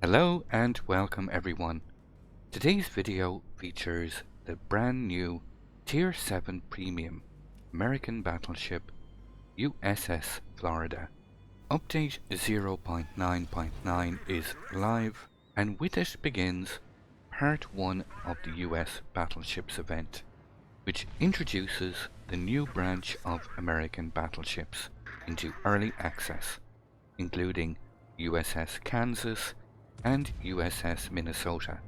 Hello and welcome everyone. Today's video features the brand new Tier 7 Premium American battleship USS Florida. Update 0.9.9 is live, and with it begins Part 1 of the US Battleships event, which introduces the new branch of American battleships into early access, including USS Kansas and USS Minnesota.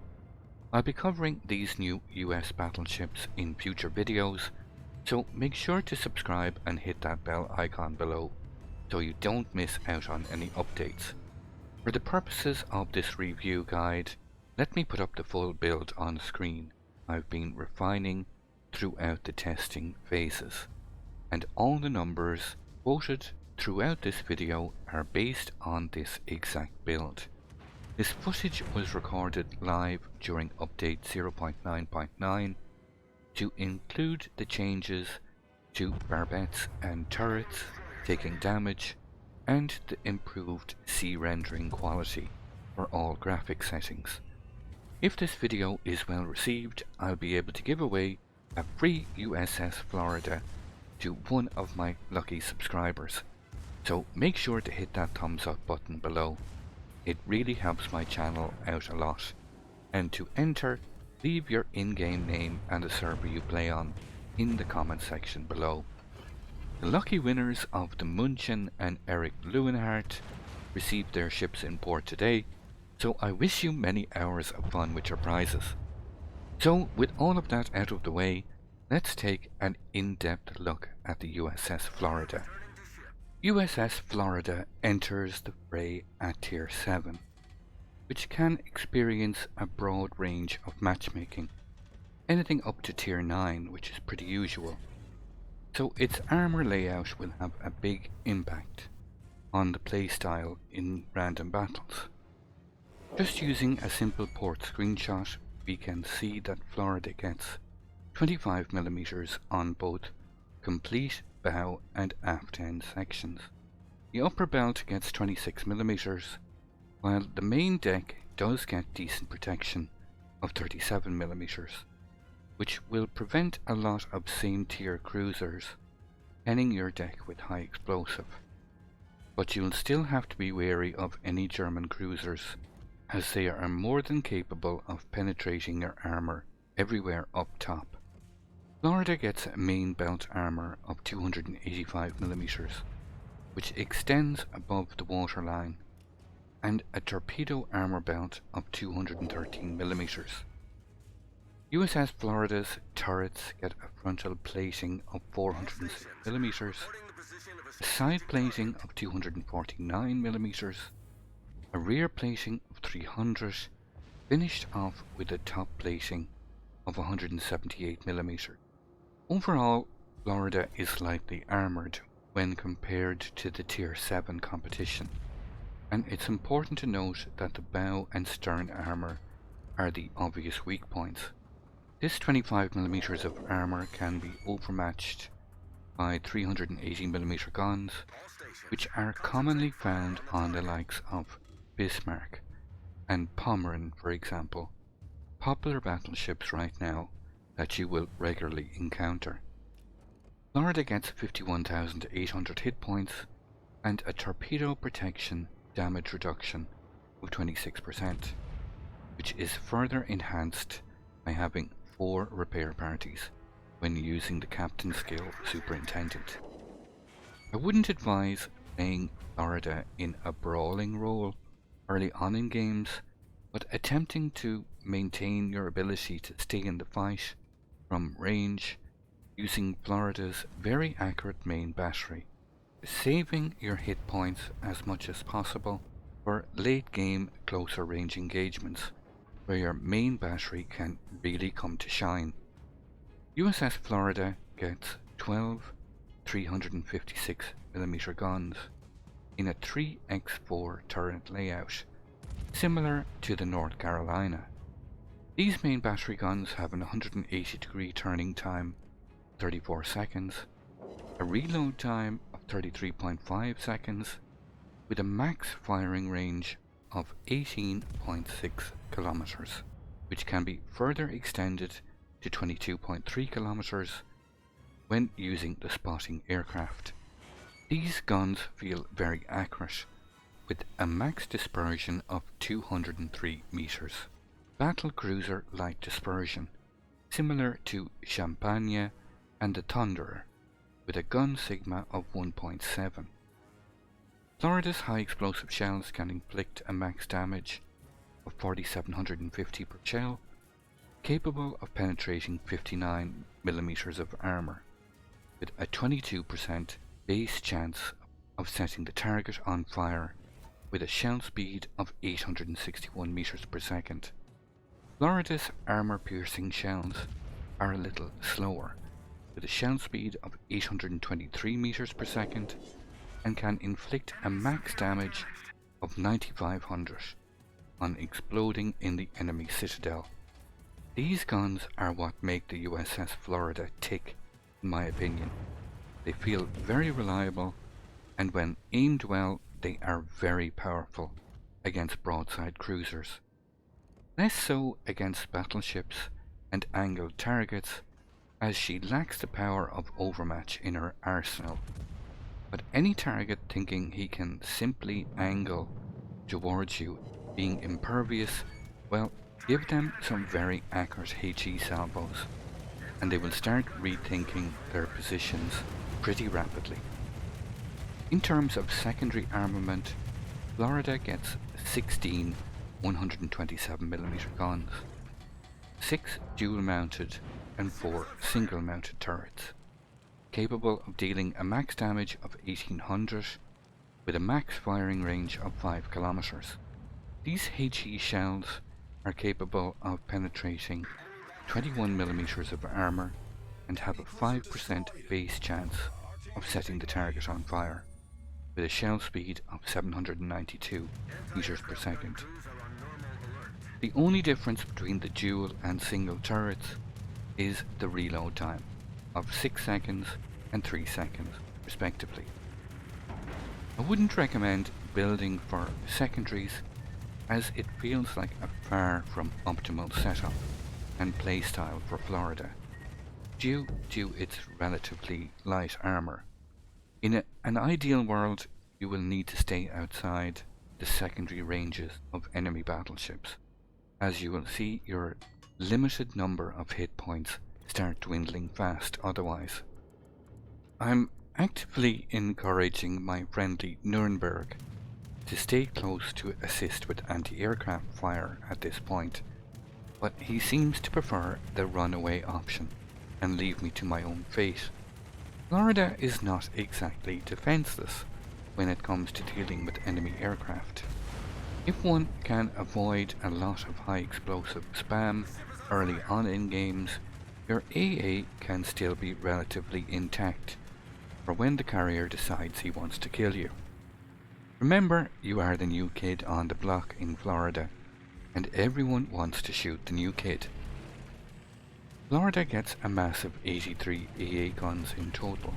I'll be covering these new US battleships in future videos, so make sure to subscribe and hit that bell icon below so you don't miss out on any updates. For the purposes of this review guide, let me put up the full build on screen. I've been refining throughout the testing phases, and all the numbers quoted throughout this video are based on this exact build. This footage was recorded live during update 0.9.9 to include the changes to barbettes and turrets taking damage and the improved sea rendering quality for all graphic settings. If this video is well received, I'll be able to give away a free USS Florida to one of my lucky subscribers, so make sure to hit that thumbs up button below. It really helps my channel out a lot. And to enter, leave your in-game name and the server you play on in the comment section below. The lucky winners of the Munchen and Eric Leuenhardt received their ships in port today, so I wish you many hours of fun with your prizes. So with all of that out of the way, let's take an in-depth look at the USS Florida. USS Florida enters the fray at Tier 7, which can experience a broad range of matchmaking, anything up to Tier 9, which is pretty usual. So its armor layout will have a big impact on the playstyle in random battles. Just using a simple port screenshot, we can see that Florida gets 25mm on both complete bow and aft end sections. The upper belt gets 26mm, while the main deck does get decent protection of 37mm, which will prevent a lot of same tier cruisers penning your deck with high explosive. But you'll still have to be wary of any German cruisers, as they are more than capable of penetrating your armor everywhere up top. Florida gets a main belt armor of 285mm, which extends above the waterline, and a torpedo armor belt of 213mm. USS Florida's turrets get a frontal plating of 406mm, a side plating of 249mm, a rear plating of 300, finished off with a top plating of 178mm. Overall, Florida is slightly armoured when compared to the Tier 7 competition, and it's important to note that the bow and stern armour are the obvious weak points. This 25mm of armour can be overmatched by 380mm guns, which are commonly found on the likes of Bismarck and Pommern, for example, popular battleships right now that you will regularly encounter. Florida gets 51,800 hit points and a torpedo protection damage reduction of 26%, which is further enhanced by having 4 repair parties when using the captain skill Superintendent. I wouldn't advise playing Florida in a brawling role early on in games, but attempting to maintain your ability to stay in the fight from range using Florida's very accurate main battery, saving your hit points as much as possible for late game closer range engagements where your main battery can really come to shine. USS Florida gets 12 356mm guns in a 3x4 turret layout, similar to the North Carolina. These main battery guns have an 180-degree turning time, 34 seconds, a reload time of 33.5 seconds, with a max firing range of 18.6 kilometers, which can be further extended to 22.3 kilometers when using the spotting aircraft. These guns feel very accurate, with a max dispersion of 203 meters. Battle cruiser light dispersion, similar to Champagne and the Thunderer, with a gun sigma of 1.7. Florida's high explosive shells can inflict a max damage of 4,750 per shell, capable of penetrating 59 millimeters of armor, with a 22% base chance of setting the target on fire, with a shell speed of 861 meters per second. Florida's armor-piercing shells are a little slower, with a shell speed of 823 meters per second, and can inflict a max damage of 9,500 on exploding in the enemy citadel. These guns are what make the USS Florida tick, in my opinion. They feel very reliable, and when aimed well, they are very powerful against broadside cruisers. Less so against battleships and angled targets, as she lacks the power of overmatch in her arsenal. But any target thinking he can simply angle towards you, being impervious, well, give them some very accurate HE salvos, and they will start rethinking their positions pretty rapidly. In terms of secondary armament, Florida gets 16 127mm guns, 6 dual-mounted and 4 single-mounted turrets, capable of dealing a max damage of 1800 with a max firing range of 5 kilometers. These HE shells are capable of penetrating 21mm of armor and have a 5% base chance of setting the target on fire, with a shell speed of 792 meters per second. The only difference between the dual and single turrets is the reload time of 6 seconds and 3 seconds, respectively. I wouldn't recommend building for secondaries, as it feels like a far from optimal setup and playstyle for Florida, due to its relatively light armor. In an ideal world, you will need to stay outside the secondary ranges of enemy battleships, as you will see your limited number of hit points start dwindling fast otherwise. I'm actively encouraging my friendly Nuremberg to stay close to assist with anti-aircraft fire at this point, but he seems to prefer the runaway option and leave me to my own fate. Florida is not exactly defenseless when it comes to dealing with enemy aircraft. If one can avoid a lot of high explosive spam early on in games, your AA can still be relatively intact for when the carrier decides he wants to kill you. Remember, you are the new kid on the block in Florida, and everyone wants to shoot the new kid. Florida gets a massive 83 AA guns in total,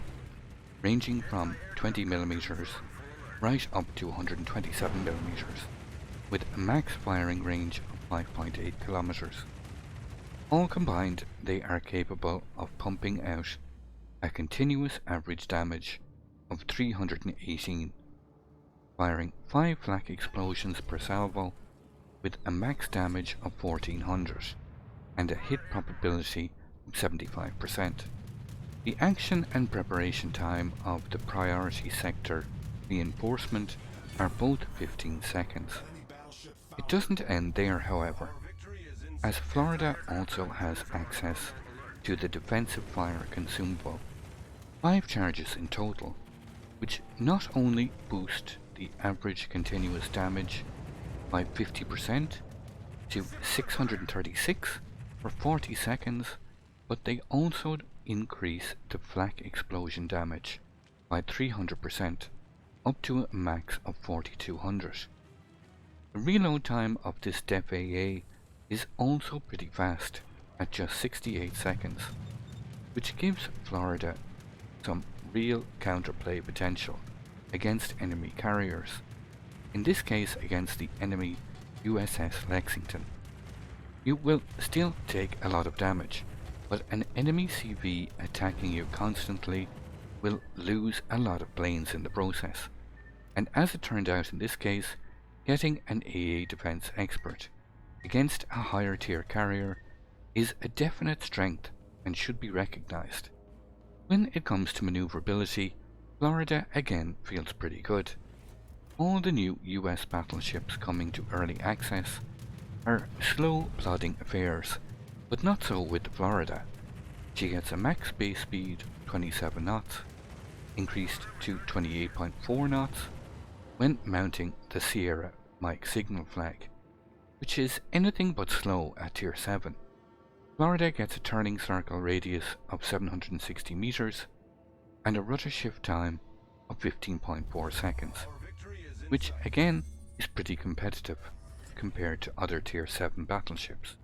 ranging from 20mm right up to 127mm, with a max firing range of 5.8 kilometers. All combined, they are capable of pumping out a continuous average damage of 318, firing 5 flak explosions per salvo, with a max damage of 1400 and a hit probability of 75%. The action and preparation time of the priority sector reinforcement are both 15 seconds. It doesn't end there, however, as Florida also has access to the defensive fire consumable, 5 charges in total, which not only boost the average continuous damage by 50% to 636 for 40 seconds, but they also increase the flak explosion damage by 300%, up to a max of 4200. The reload time of this Def AA is also pretty fast, at just 68 seconds, which gives Florida some real counterplay potential against enemy carriers. in this case against the enemy USS Lexington. You will still take a lot of damage, but an enemy CV attacking you constantly will lose a lot of planes in the process. And as it turned out in this case, getting an AA defense expert against a higher tier carrier is a definite strength and should be recognized. When it comes to maneuverability, Florida again feels pretty good. All the new US battleships coming to early access are slow plodding affairs, but not so with the Florida. She gets a max base speed of 27 knots, increased to 28.4 knots when mounting the Sierra Mike signal flag, which is anything but slow at tier 7. Florida gets a turning circle radius of 760 meters and a rudder shift time of 15.4 seconds, which again is pretty competitive compared to other tier 7 battleships.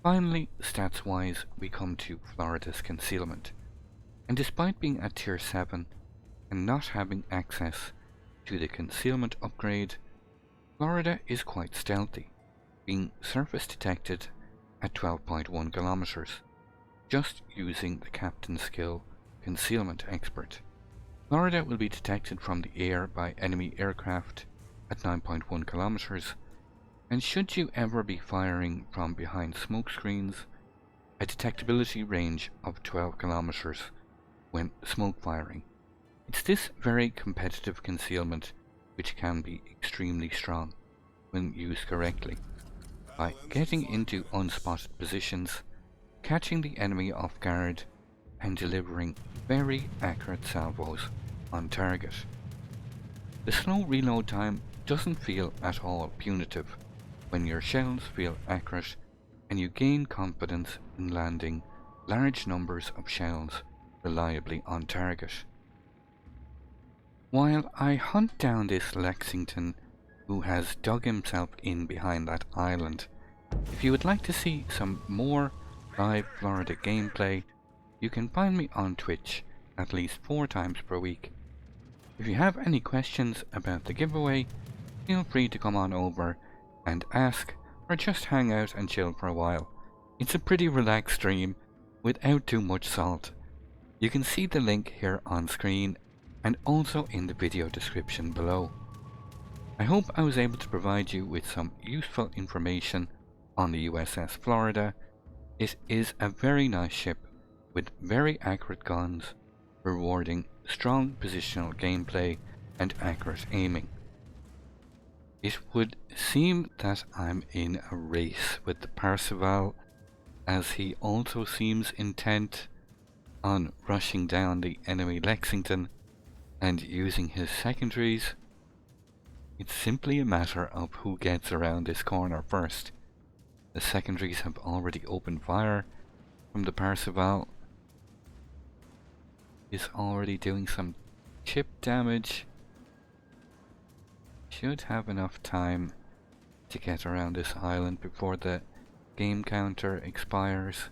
Finally, stats wise, we come to Florida's concealment, and despite being at tier 7 and not having access to the concealment upgrade, Florida is quite stealthy, being surface detected at 12.1 kilometers, just using the captain's skill concealment expert. Florida will be detected from the air by enemy aircraft at 9.1 kilometers, and should you ever be firing from behind smoke screens, a detectability range of 12 kilometers when smoke firing. It's this very competitive concealment which can be extremely strong when used correctly, by getting into unspotted positions, catching the enemy off guard, and delivering very accurate salvos on target. The slow reload time doesn't feel at all punitive when your shells feel accurate and you gain confidence in landing large numbers of shells reliably on target. While I hunt down this Lexington who has dug himself in behind that island, if you would like to see some more live Florida gameplay, you can find me on Twitch at least 4 times per week. If you have any questions about the giveaway, feel free to come on over and ask, or just hang out and chill for a while. It's a pretty relaxed stream without too much salt. You can see the link here on screen and also in the video description below. I hope I was able to provide you with some useful information on the USS Florida. It is a very nice ship with very accurate guns, rewarding strong positional gameplay and accurate aiming. It would seem that I'm in a race with the Parseval, as he also seems intent on rushing down the enemy Lexington and using his secondaries. It's simply a matter of who gets around this corner first. The secondaries have already opened fire from the Parseval. Is already doing some chip damage. Should have enough time to get around this island before the game counter expires.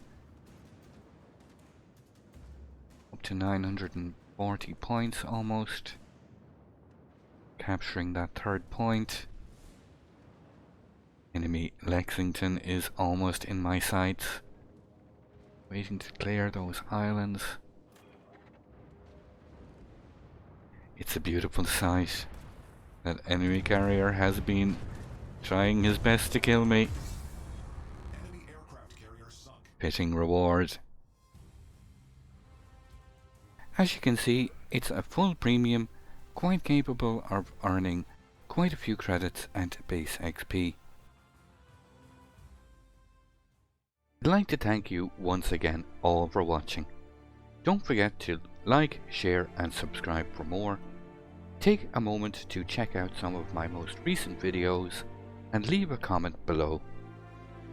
Up to 940 points almost. Capturing that 3rd point. Enemy Lexington is almost in my sights. Waiting to clear those islands. It's a beautiful sight. That enemy carrier has been trying his best to kill me. Enemy aircraft carrier sunk. Fitting reward. As you can see, it's a full premium, quite capable of earning quite a few credits and base XP. I'd like to thank you once again all for watching. Don't forget to like, share and subscribe for more. Take a moment to check out some of my most recent videos and leave a comment below.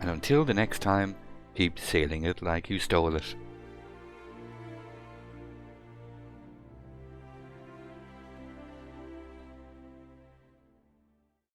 And until the next time, keep sailing it like you stole it.